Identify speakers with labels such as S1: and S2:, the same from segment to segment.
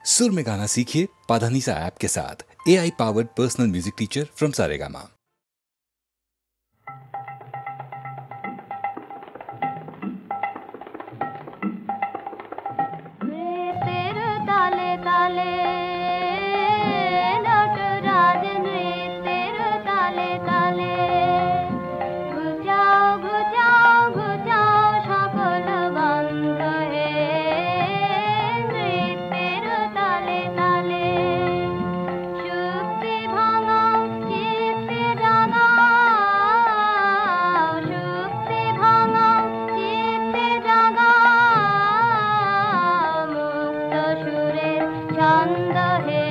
S1: सुर में गाना सीखिए पाधानीसा ऐप के साथ। AI powered personal music teacher from Saregama.
S2: ताले ताले नटराज नृत्य ताले ताले घुचाओ घुचाओ घुचाओ সকল বন্ধ হে নৃত্যের তালে তালে শুক্তি ভাঙাও চিত্তে জাগাও শুক্তি ভাঙাও চিত্তে জাগাও মুক্ত সুরে ছন্দ হে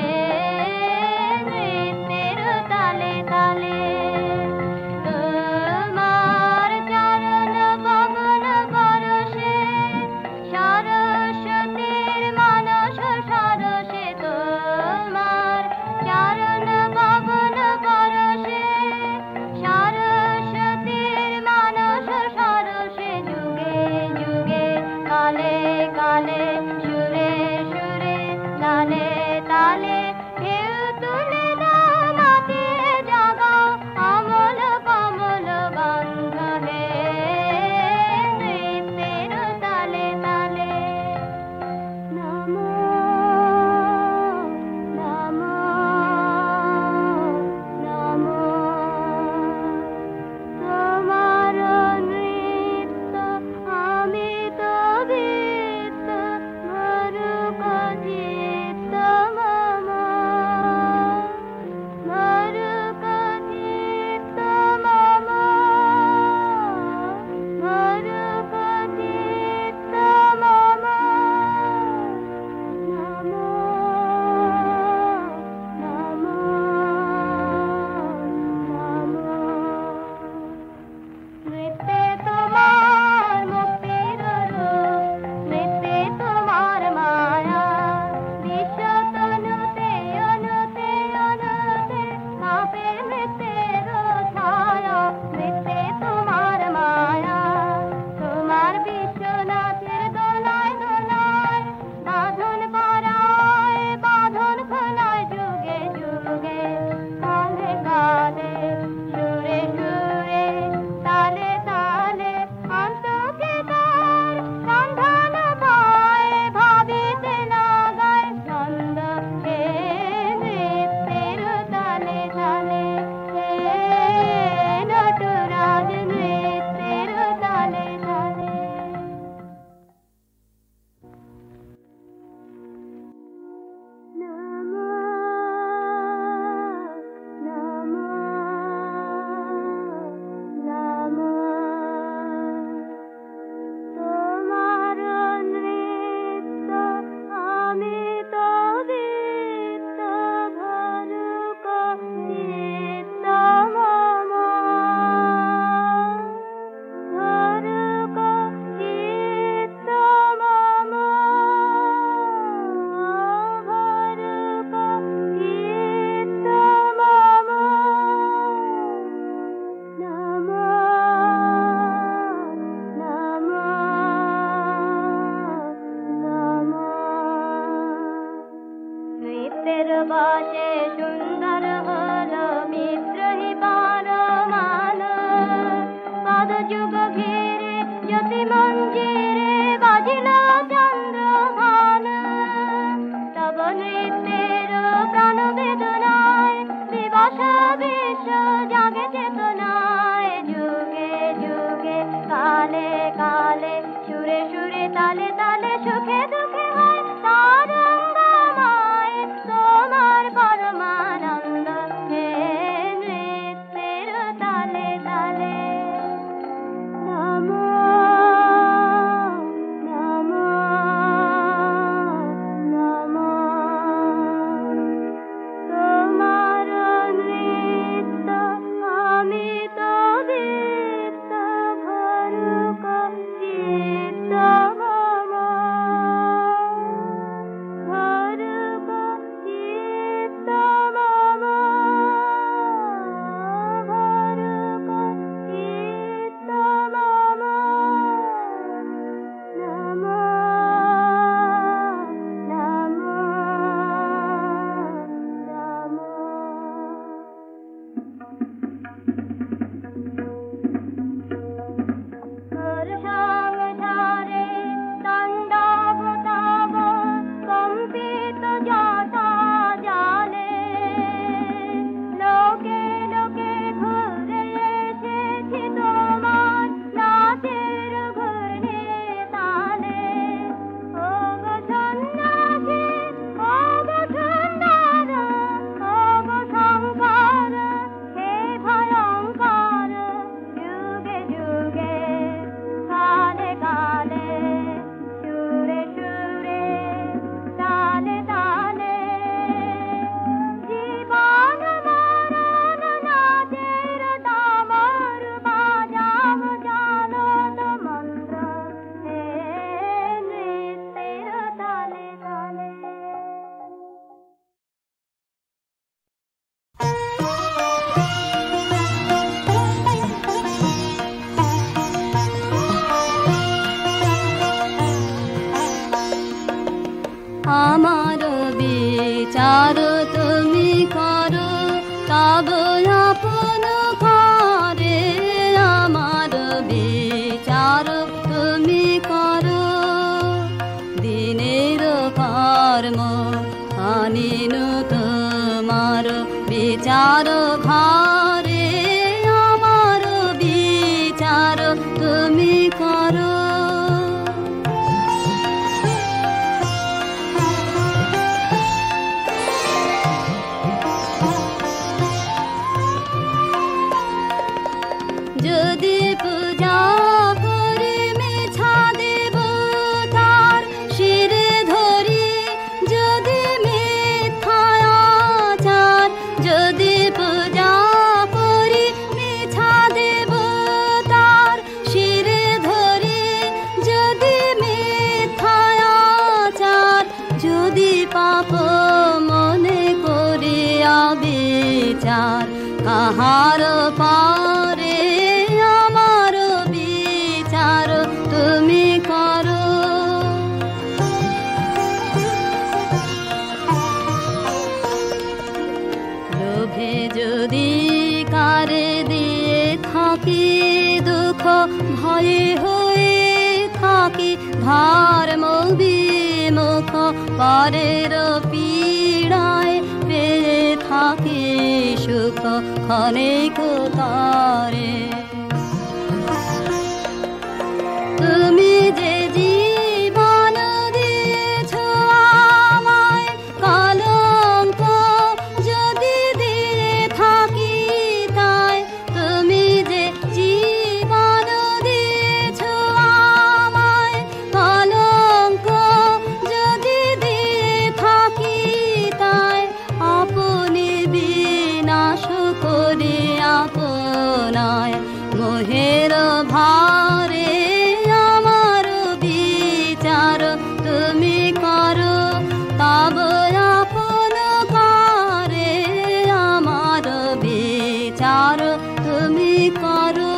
S2: নৃত্যের তালে তালে তোমার চরণ পবন পরশে সরস্বতীর মানস সরসে তোমার চরণ পবন পরশে সরস্বতীর মানস সরসে যুগে যুগে কালে কালে সুরে সুরে তালে তালে ঢেউ তুলে দাও মাতিয়ে জাগাও অমল কমল বন্ধ হে নৃত্যের তালে তালে নমো নমো নমো তোমার নৃত্য আমি তো বিত্ত মরুক চিত্ত মম মরুক চিত্ত মম মরুক চিত্ত মম নমো নমো নমো নৃত্যে তোমার মুক্তির রূপ নৃত্যে তোমার মায়া বিশ্ব তনুতে অনুতে অনুতে কাঁপে নৃত্যের ছায়া নৃত্যে তোমার মায়া তোমার বিশ্বনাথের দোলায় দোলায় বাঁধন পরায় বাঁধন খোলায় যুগে যুগে কালে কালে সুরে সুরে তালে তালে অন্তকে তার সন্ধান পায় ভাবিতে লাগায় ছন্দ হে নৃত্যের তালে তালে হে নটরাজ নৃত্যের তালে তালে নমো নমো নমো তোমার নৃত্য আমি তো বিত্ত ভরুক চিত্ত মম ভরুক চিত্ত মম ভরুক চিত্ত মম নমো নমো নমো নৃত্যের বাসে সুন্দর হলো বিদ্রোহী পরমান পদযুগ ঘিরে জ্যোতি মঞ্জিরে বাজিল চন্দ্রভান তব নৃত্যের প্রাণ বেদনায় বিবশ বিশ্ব জাগে চেতনায় যুগে যুগে কালে কালে সুরে সুরে তালে তালে সুখে দুঃখে হয় তারঙ্গময় তোমার পরমানন্দ হে নৃত্যের তালে তালে নমো নমো নমো আমার বিচার তুমি করো তব আপন ঘরে আমার বিচার তুমি করো দিনের কর্ম আনিন তোমার বিচার ঘরে আমার বিচার তুমি করো যদি পূজা করে মেছা দেব তার শিরে ধরি যদি মিথ্যাচার যদি পূজা করি মেছা দেব তার শিরে ধরি যদি মিথ্যাচার যদি পাপ মনে করিয়া বিচার কাহার পারে আমার বিচার তুমি করো লোভে যদি কারে দিয়ে থাকি দুঃখ ভয়ে হয়ে থাকি ধর্ম বিমুখ পরের পীড়ায় পেয়ে থাকি সুখ ক্ষণিক তারে তুমি যে জীবন দিয়েছ আমায় কলঙ্ক যদি দিয়ে থাকি তাই তুমি যে জীবন দিয়েছ আমায় কলঙ্ক যদি দিয়ে থাকি তাই আপনি বিনাশ করি আপনায় মোহের ভারে আমার বিচার তুমি করো তব আপন ঘরে আমার বিচার তুমি করো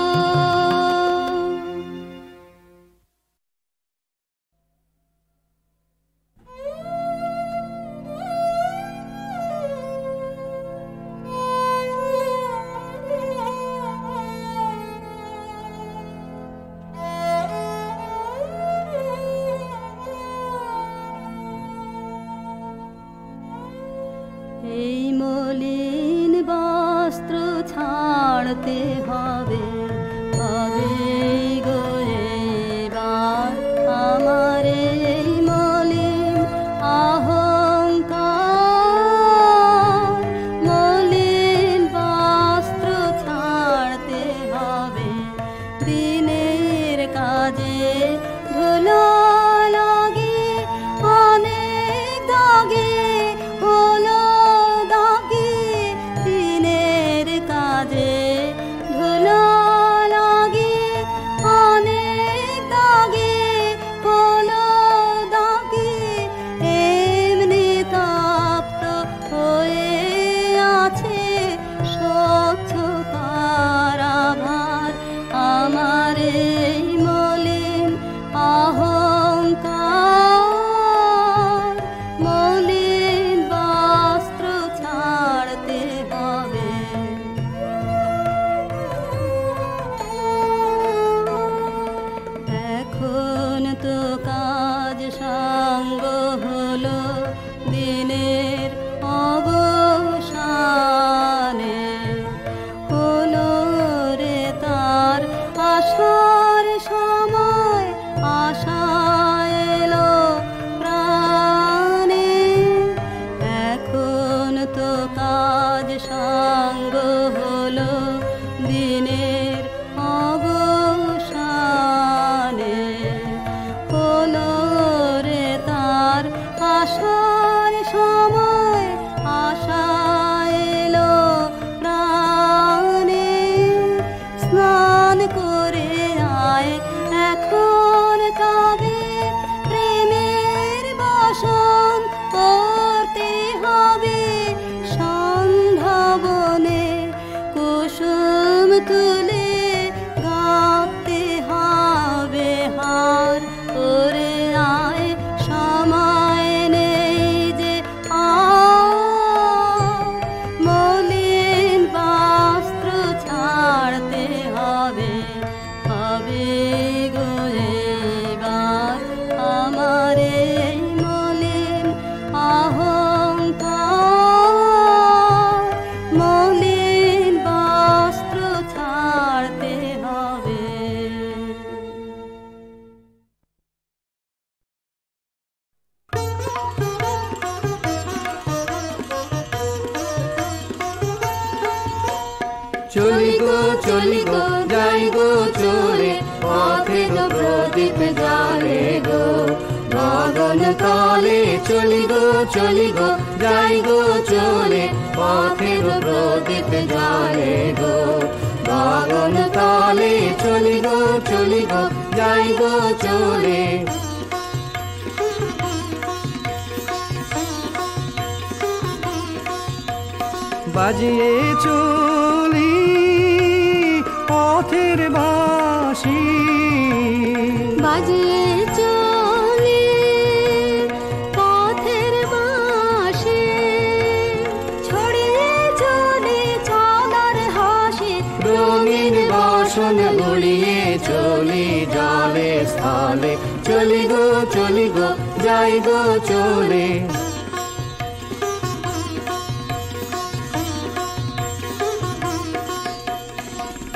S2: এই মলিন বস্ত্র ছাড়তে হবে তবে গো এবার আমার এই মলিন অহংকার মলিন বস্ত্র ছাড়তে হবে দিনের কাজে ধুলো লাগে অনেক দাগে হলো দাগে দিনের কাজে ধুলো লাগে অনেক দাগে হলো দাগে এমনি তপ্ত হয়ে আছে স্বচ্ছ কারাভার আমার এই মলিন অহংকার মলিন বস্ত্র ছাড়তে হবে এখন তো কাজ সঙ্গ হলো দিনের অবসানে হলো রে তার আসার সময় আশা এলো প্রাণে এখন তো কাজ সঙ্গ হলো দিনের অবসানে হলো রে তার আসার অহংকার মলিন বস্ত্র ছাড়তে হবে।
S3: চলি গো যাই গো চলে, পথে গো প্রদীপ জ্বালে গো গগন তলে। চলি গো যাই গো চলে, পথে গো প্রদীপ জ্বালে গো গগন তলে। চলি গো যাই গো চলে। বাজিয়ে চলি পথের বাঁশি,
S2: বাজিয়ে চলি পথের বাঁশি, ছড়িয়ে চলি চলার হাসি।
S3: রঙিন বাসন গুলিয়ে চলি জলে স্থলে। চলি গো যাই গো চলে।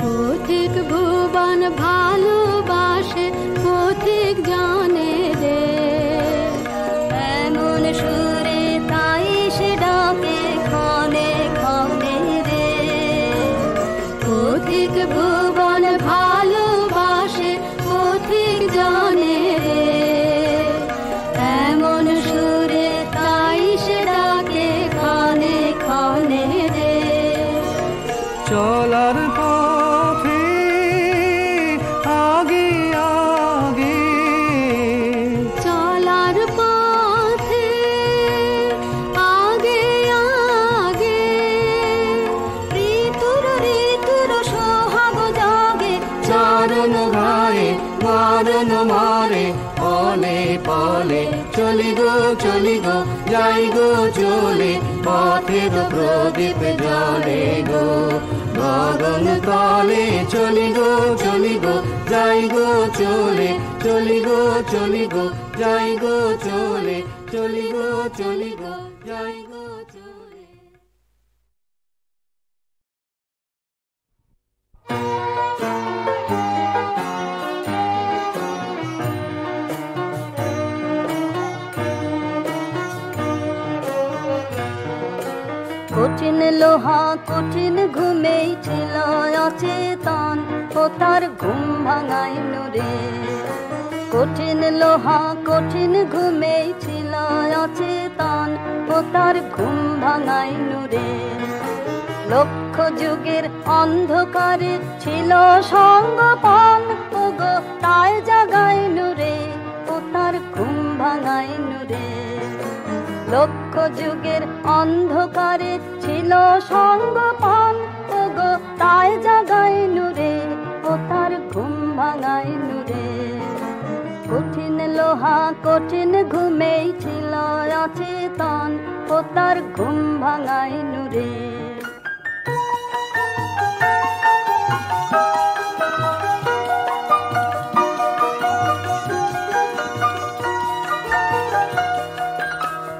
S2: পথিক ভুবন ভালোবাসে, পথিক জানে রে, এমন সুরে তাই সে ডাকে ক্ষণে ক্ষণে রে। পথিক ভুবন ভালোবাসে, পথিক জানে রে, এমন সুরে তাই সে ডাকে ক্ষণে ক্ষণে রে।
S3: চলার পথে আগে আগে,
S2: চলার পথে আগে আগে, ঋতুর সোহাগ জাগে।
S3: চারণ গায়ে মারণ মারে পলে পলে। চলি গো যাই গো চলে, পথের প্রদীপ জ্বালে গো গগন তলে। চলি গো যাই গো চলে। চলি গো যাই গো চলে। চলি গো যাই গো চলে।
S2: কঠিন লোহা কঠিন ঘুমেই ছিল অচেতন, ও তার ঘুম ভাঙাইল রে। কঠিন লোহা কঠিন ঘুমেই ছিল অচেতন, ও তার ঘুম ভাঙাইল রে। লক্ষ যুগের অন্ধকারে ছিল সঙ্গপান, ও গো তাই জাগাইল রে, ও তার ঘুম ভাঙাইল রে। লক্ষ যুগের অন্ধকারে ছিল সঙ্গপান, ও গো তাই জাগাইনু রে, ও তার ঘুম ভাঙাইনু রে। কঠিন লোহা কঠিন ঘুমেই ছিল অচেতন, ও তার ঘুম ভাঙাইনু রে।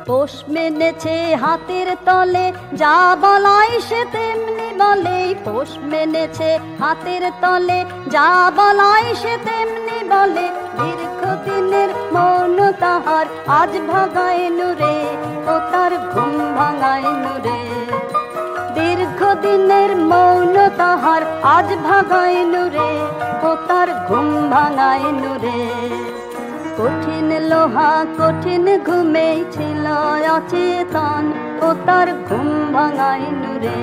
S2: পোষ মেনেছে হাতের তলে, যা বলাই সে তেমনি বলে। পোষ মেনেছে হাতের তলে, যা বলাই সে তেমনি বলে। দীর্ঘদিনের মৌন তাহার আজ ভাঙাইনু রে, ও তার ঘুম ভাঙাইনু রে। দীর্ঘদিনের মৌন তাহার আজ ভাঙাইনু রে, ও তার ঘুম ভাঙাইনু রে। কঠিন লোহা কঠিন ঘুমেই ছিল অচেতন, ও তার ঘুম ভাঙাইনু রে।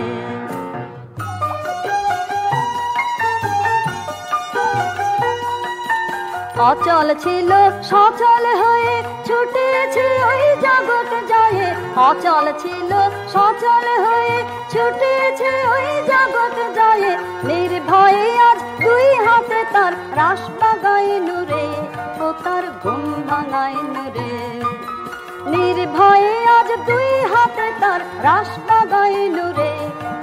S2: অচল ছিল সচল হয়ে ছুটেছে ওই জগৎ জয়ে। অচল ছিল সচল হয়ে ছুটেছে ওই জগৎ জয়ে। নির্ভয়ে আজ দুই হাতে তার রাস বাগাইনু রে, ও তার ঘুম ভাঙাইনু রে। নির্ভয়ে আজ দুই হাতে তার রাস বাগাইনু রে,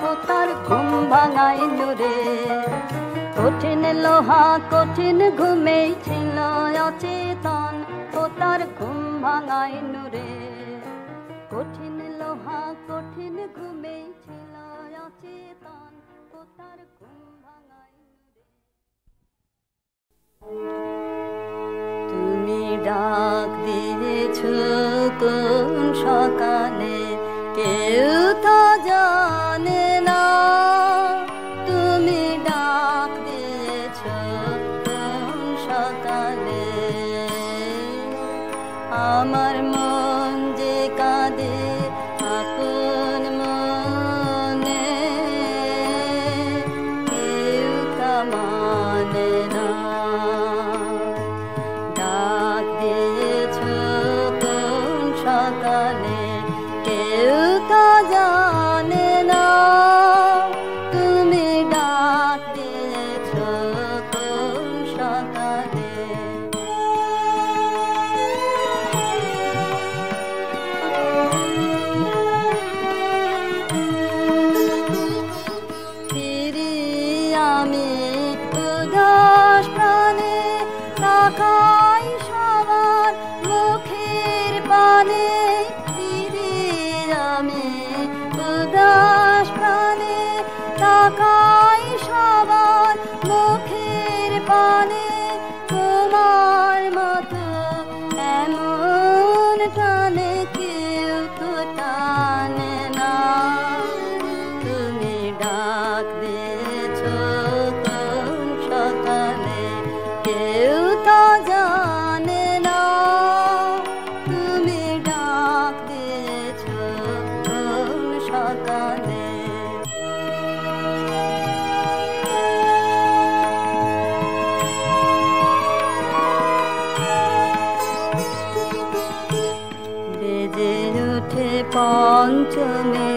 S2: ও তার ঘুম ভাঙাইনু রে। কঠিন লোহা কঠিন ঘুমেই ছিল অচেতন, ও তার ঘুম ভাঙাইনু রে। কঠিন লোহা কঠিন ঘুমে ছিল অচেতন ও তার ঘুম ভাঙাই তুমি ডাক দিয়েছ কোন সকালে কেউ তো জানে না তুমি ডাক দিয়েছ কোন সকালে আমার মন যে কাঁদে আপন মনে কেউ তা মানে না ডাক দিয়েছ কোন সকালে কেউ তা জানে না তুমি ডাক দিয়েছ কোন সকালে আমি উদাস প্রাণে তাকাই সবার মুখের পানে আমি উদাস প্রাণে তাকাই সবার মুখের পানে তোমার মতো এমন টানে কেউ তো টানে না তুমি ডাক দিয়েছ কোন সকালে কেউ তো জানে না তুমি ডাক দিয়েছ কোন সকালে বেজে ওঠে পঞ্চমে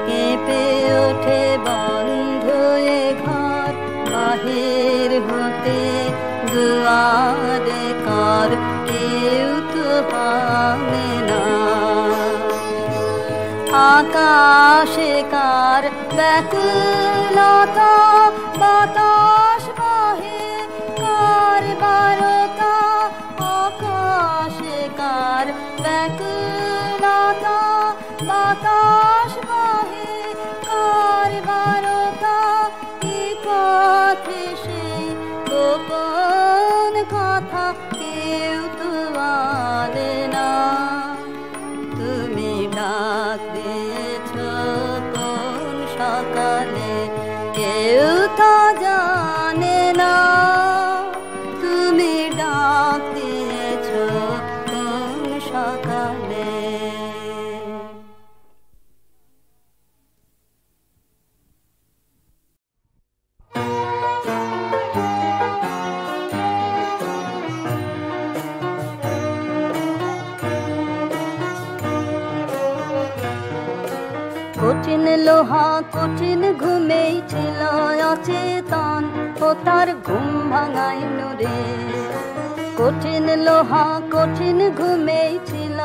S2: কেঁপে ওঠে বন্ধ এ ঘর বাহির হতে দুয়ারে কর কেউ তো ভাঙে না আকাশে কার ব্যাকুলতা বাতাস বহে কার বারতা আকাশে কার ব্যাকুলতা বাতাস বহে কার বারতা কি পথে সেই গোপন কথা কেউ তো বলে না তুমি ডাক দিয়েছ কোন সকালে কেউ তো জানে না তুমি ডাক দিয়েছ কোন সকালে কঠিন লোহা কঠিন ঘুমেই ছিল অচেতন ও তার ঘুম ভাঙাই নুরে কঠিন লোহা কঠিন ঘুমেই ছিল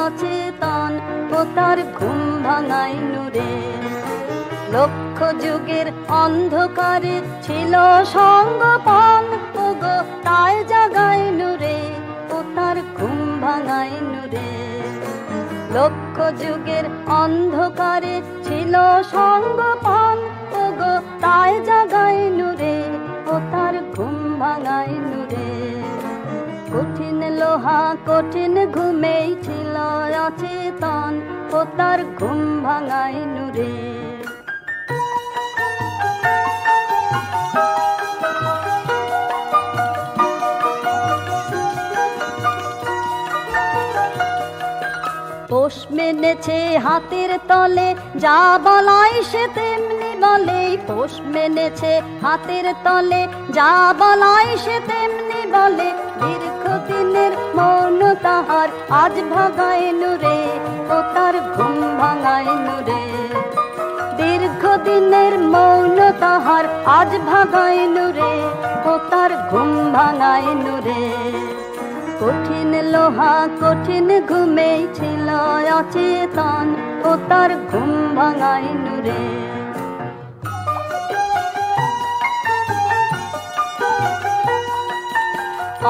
S2: অচেতন ও তার ঘুম ভাঙাই নুরে লক্ষ যুগের অন্ধকারে ছিল সঙ্গপান ওগো তাই জাগাই নুরে ও তার ঘুম ভাঙাই নুরে লক্ষ যুগের অন্ধকারে ছিল সঙ্গপান ওগো তাই জাগাই নুরে ও তার ঘুম ভাঙাই নুরে কঠিন লোহা কঠিন ঘুমেই ছিল অচেতন ও তার ঘুম ভাঙাই নুরে পোষ মেনেছে হাতের তলে যা বলাই সে তেমনি বলে পোষ মেনেছে হাতের তলে যা বলাই সে তেমনি বলে দীর্ঘদিনের মৌন তাহার আজ ভাগায় নুরে ও তার ঘুম ভাঙায় নুরে দীর্ঘদিনের মৌন তাহার আজ ভাগায় নুরে ও তার ঘুম ভাঙায় নুরে কঠিন লোহা কঠিন ঘুমেই ছিল অচেতন ও তার ঘুম ভাঙাই নুরে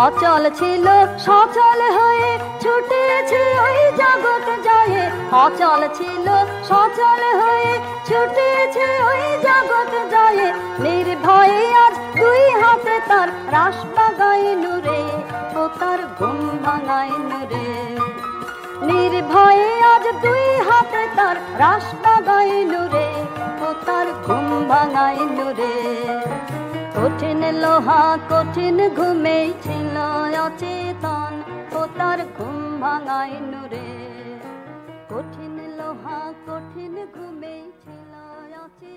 S2: অচল ছিল সচল হয়ে ছুটেছে ওই জগৎ অচল ছিল সচল হয়ে ছুটেছে ওই জগৎ জয়ে নির্ভয়ে আজ দুই হাতে তার রাস বাগাইনু রে ও তার ঘুম ভাঙাইনু রে নির্ভয়ে আজ দুই হাতে তার রাস বাগাইনু রে ও তার ঘুম ভাঙাইনু রে কঠিন লোহা কঠিন ঘুমে ছিল অচেতন ও তার ঘুম ভাঙাইনু রে কঠিন লোহা কঠিন ঘুমে ছিল অচেতন